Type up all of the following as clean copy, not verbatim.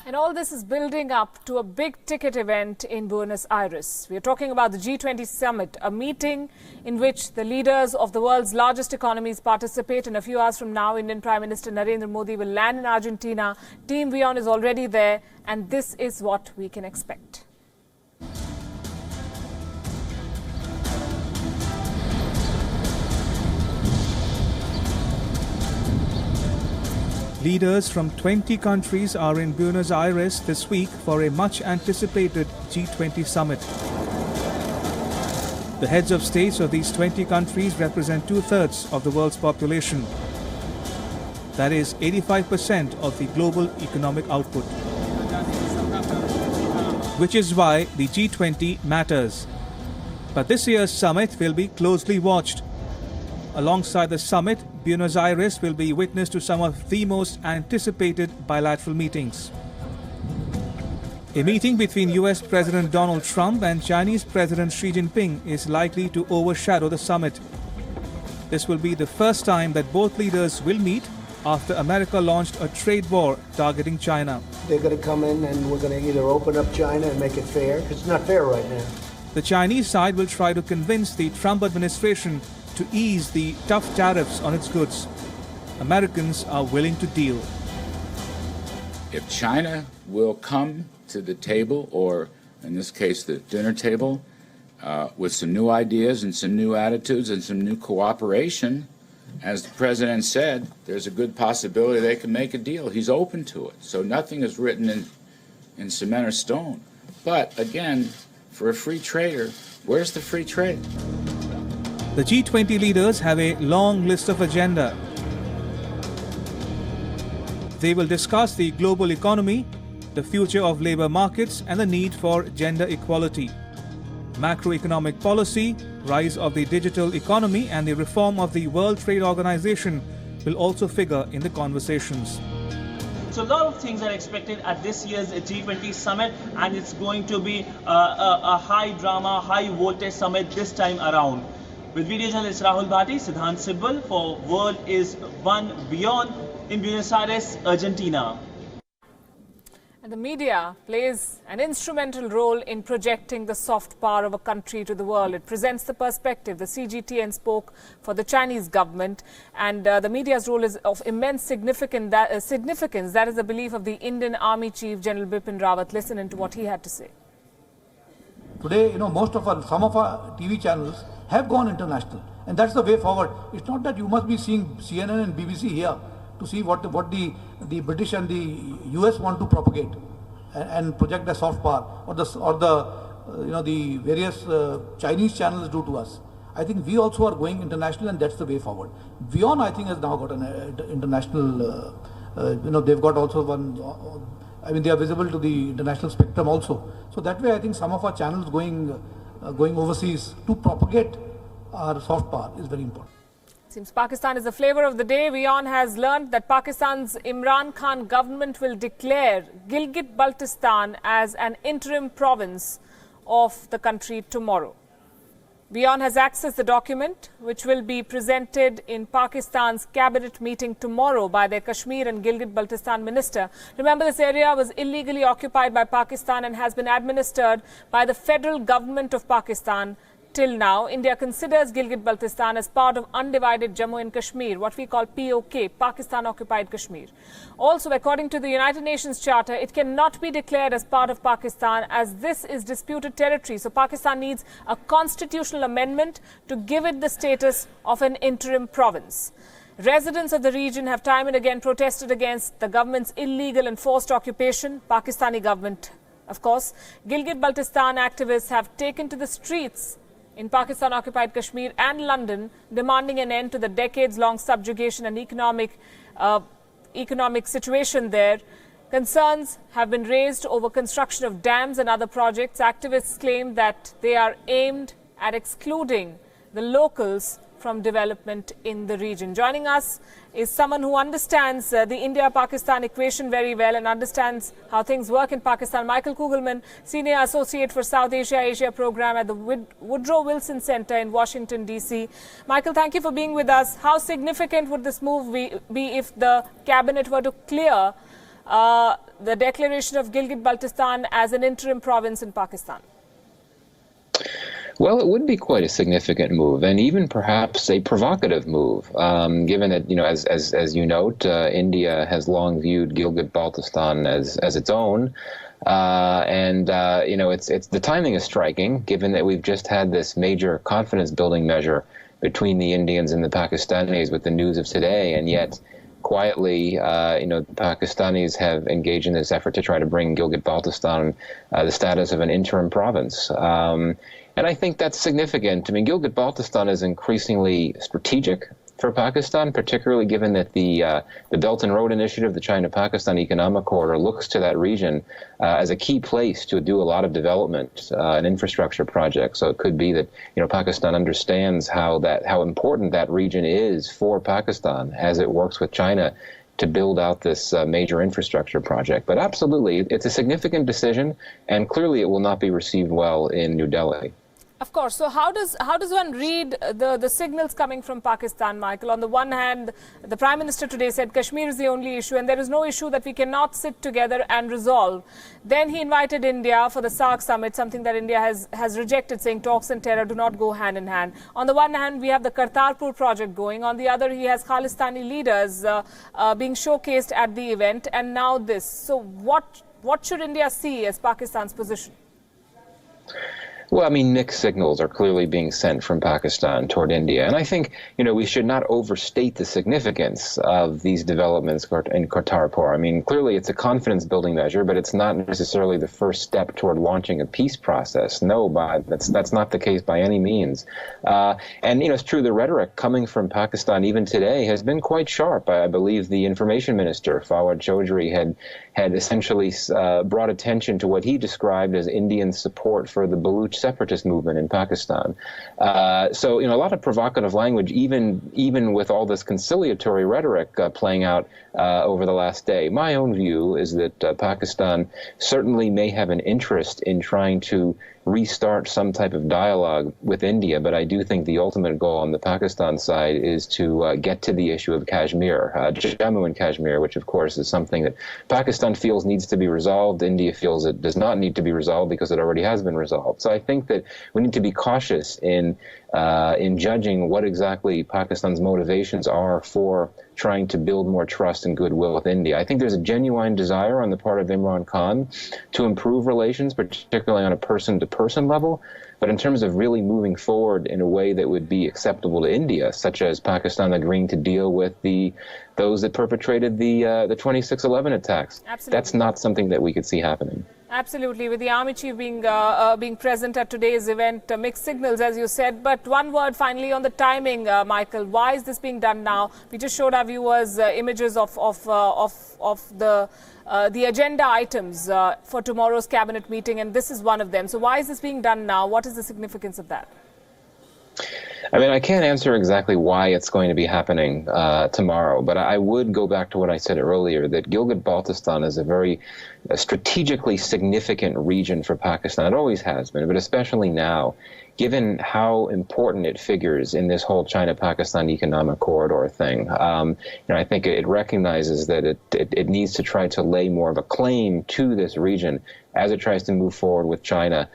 And all this is building up to a big-ticket event in Buenos Aires. We are talking about the G20 summit, a meeting in which the leaders of the world's largest economies participate. In a few hours from now, Indian Prime Minister Narendra Modi will land in Argentina. Team Wion is already there, and this is what we can expect. Leaders from 20 countries are in Buenos Aires this week for a much-anticipated G20 summit. The heads of states of these 20 countries represent two-thirds of the world's population. That is 85% of the global economic output. Which is why the G20 matters. But this year's summit will be closely watched. Alongside the summit, Buenos Aires will be witness to some of the most anticipated bilateral meetings. A meeting between US President Donald Trump and Chinese President Xi Jinping is likely to overshadow the summit. This will be the first time that both leaders will meet after America launched a trade war targeting China. They're going to come in and we're going to either open up China and make it fair, because it's not fair right now. The Chinese side will try to convince the Trump administration to ease the tough tariffs on its goods. Americans are willing to deal. If China will come to the table, or in this case the dinner table, with some new ideas and some new attitudes and some new cooperation, as the President said, there's a good possibility they can make a deal. He's open to it. So nothing is written in cement or stone. But again, for a free trader, where's the free trade? The G20 leaders have a long list of agenda. They will discuss the global economy, the future of labor markets, and the need for gender equality. Macroeconomic policy, rise of the digital economy, and the reform of the World Trade Organization will also figure in the conversations. So a lot of things are expected at this year's G20 summit, and it's going to be a high drama, high voltage summit this time around. With video journalist Rahul Bhati, Siddhant Sibbal for World is One Wion in Buenos Aires, Argentina. And the media plays an instrumental role in projecting the soft power of a country to the world. It presents the perspective. The CGTN spoke for the Chinese government, and the media's role is of immense significance. That is the belief of the Indian Army Chief General Bipin Rawat. Listen into what he had to say. Today, some of our TV channels have gone international, and that's the way forward. It's not that you must be seeing CNN and BBC here to see what the British and the US want to propagate and project a soft power, or the various Chinese channels do to us. I think we also are going international, and that's the way forward. Wion, I think, has now got an international. They've got also one. They are visible to the international spectrum also. So that way, I think some of our channels going overseas to propagate our soft power is very important. Seems Pakistan is the flavor of the day. Wion has learned that Pakistan's Imran Khan government will declare Gilgit-Baltistan as an interim province of the country tomorrow. Wion has accessed the document, which will be presented in Pakistan's cabinet meeting tomorrow by their Kashmir and Gilgit-Baltistan minister. Remember, this area was illegally occupied by Pakistan and has been administered by the federal government of Pakistan. Till now, India considers Gilgit-Baltistan as part of undivided Jammu and Kashmir, what we call POK, Pakistan-occupied Kashmir. Also, according to the United Nations Charter, it cannot be declared as part of Pakistan as this is disputed territory. So Pakistan needs a constitutional amendment to give it the status of an interim province. Residents of the region have time and again protested against the government's illegal and forced occupation. Pakistani government, of course. Gilgit-Baltistan activists have taken to the streets in Pakistan-occupied Kashmir and London, demanding an end to the decades-long subjugation and economic situation there. Concerns have been raised over construction of dams and other projects. Activists claim that they are aimed at excluding the locals from development in the region. Joining us is someone who understands the India-Pakistan equation very well and understands how things work in Pakistan. Michael Kugelman, Senior Associate for South Asia Program at the Woodrow Wilson Center in Washington, D.C. Michael, thank you for being with us. How significant would this move be if the cabinet were to clear the declaration of Gilgit-Baltistan as an interim province in Pakistan? Well, it would be quite a significant move, and even perhaps a provocative move, given that, as you note, India has long viewed Gilgit-Baltistan as its own. It's the timing is striking, given that we've just had this major confidence-building measure between the Indians and the Pakistanis with the news of today, and yet quietly, the Pakistanis have engaged in this effort to try to bring Gilgit-Baltistan the status of an interim province. And I think that's significant. I mean, Gilgit-Baltistan is increasingly strategic for Pakistan, particularly given that the Belt and Road Initiative, the China-Pakistan Economic Corridor, looks to that region as a key place to do a lot of development and infrastructure projects. So it could be that Pakistan understands how important that region is for Pakistan as it works with China to build out this major infrastructure project. But absolutely, it's a significant decision, and clearly it will not be received well in New Delhi. Of course. So how does one read the signals coming from Pakistan, Michael? On the one hand, the Prime Minister today said Kashmir is the only issue and there is no issue that we cannot sit together and resolve. Then he invited India for the SAARC summit, something that India has rejected, saying talks and terror do not go hand in hand. On the one hand, we have the Kartarpur project going. On the other, he has Khalistani leaders being showcased at the event, and now this. So what should India see as Pakistan's position? Well, I mean, mixed signals are clearly being sent from Pakistan toward India. And I think, we should not overstate the significance of these developments in Kartarpur. I mean, clearly it's a confidence-building measure, but it's not necessarily the first step toward launching a peace process. No, that's not the case by any means. It's true, the rhetoric coming from Pakistan even today has been quite sharp. I believe the information minister, Fawad Chaudhry, had essentially brought attention to what he described as Indian support for the Baluch separatist movement in Pakistan. So a lot of provocative language, even with all this conciliatory rhetoric playing out over the last day. My own view is that Pakistan certainly may have an interest in trying to restart some type of dialogue with India, but I do think the ultimate goal on the Pakistan side is to get to the issue of Kashmir, Jammu and Kashmir, which of course is something that Pakistan feels needs to be resolved. India feels it does not need to be resolved because it already has been resolved. So I think that we need to be cautious in judging what exactly Pakistan's motivations are for trying to build more trust and goodwill with India. I think there's a genuine desire on the part of Imran Khan to improve relations, particularly on a person-to-person level. But in terms of really moving forward in a way that would be acceptable to India, such as Pakistan agreeing to deal with those that perpetrated the 26/11 attacks, Absolutely. That's not something that we could see happening. Absolutely. With the Army Chief being present at today's event, mixed signals, as you said. But one word finally on the timing, Michael. Why is this being done now? We just showed our viewers images of the agenda items for tomorrow's cabinet meeting, and this is one of them. So why is this being done now? What is the significance of that? I mean, I can't answer exactly why it's going to be happening tomorrow, but I would go back to what I said earlier, that Gilgit-Baltistan is a very strategically significant region for Pakistan. It always has been, but especially now, given how important it figures in this whole China-Pakistan economic corridor thing. I think it recognizes that it needs to try to lay more of a claim to this region as it tries to move forward with China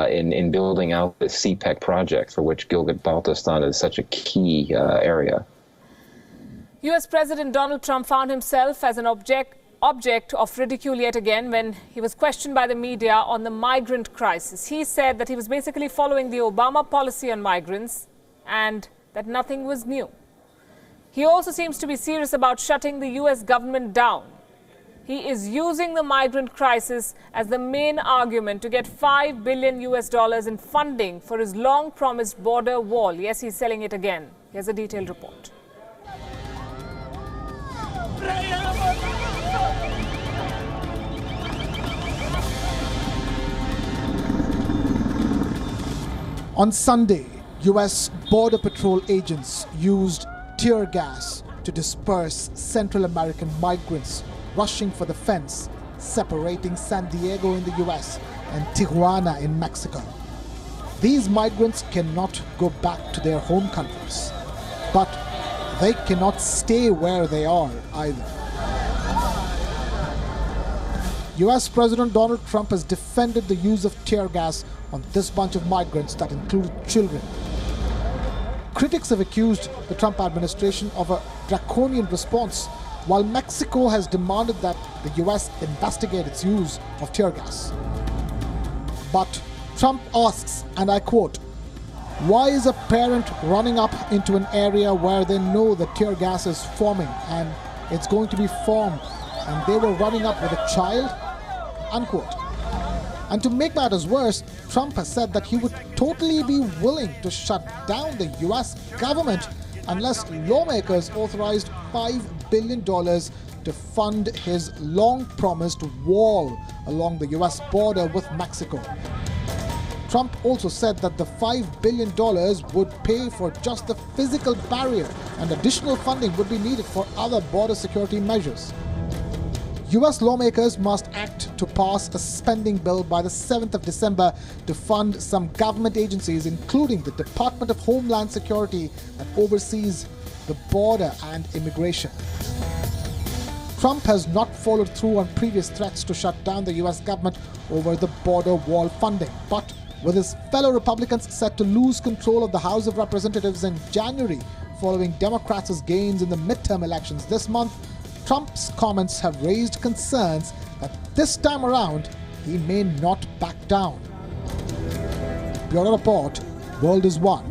in building out the CPEC project, for which Gilgit-Baltistan is such a key area. U.S. President Donald Trump found himself as an object of ridicule yet again when he was questioned by the media on the migrant crisis. He said that he was basically following the Obama policy on migrants and that nothing was new. He also seems to be serious about shutting the U.S. government down. He is using the migrant crisis as the main argument to get $5 billion in funding for his long-promised border wall. Yes, he's selling it again. Here's a detailed report. On Sunday, U.S. Border Patrol agents used tear gas to disperse Central American migrants rushing for the fence separating San Diego in the U.S. and Tijuana in Mexico. These migrants cannot go back to their home countries, but they cannot stay where they are either. US President Donald Trump has defended the use of tear gas on this bunch of migrants that included children. Critics have accused the Trump administration of a draconian response, while Mexico has demanded that the US investigate its use of tear gas. But Trump asks, and I quote, "Why is a parent running up into an area where they know the tear gas is forming and it's going to be formed, and they were running up with a child?" Unquote. And to make matters worse, Trump has said that he would totally be willing to shut down the US government unless lawmakers authorized $5 billion to fund his long-promised wall along the US border with Mexico. Trump also said that the $5 billion would pay for just the physical barrier, and additional funding would be needed for other border security measures. US lawmakers must act to pass a spending bill by the 7th of December to fund some government agencies, including the Department of Homeland Security that oversees the border and immigration. Trump has not followed through on previous threats to shut down the US government over the border wall funding, but with his fellow Republicans set to lose control of the House of Representatives in January following Democrats' gains in the midterm elections this month, Trump's comments have raised concerns that this time around he may not back down. Bureau Report, World is One.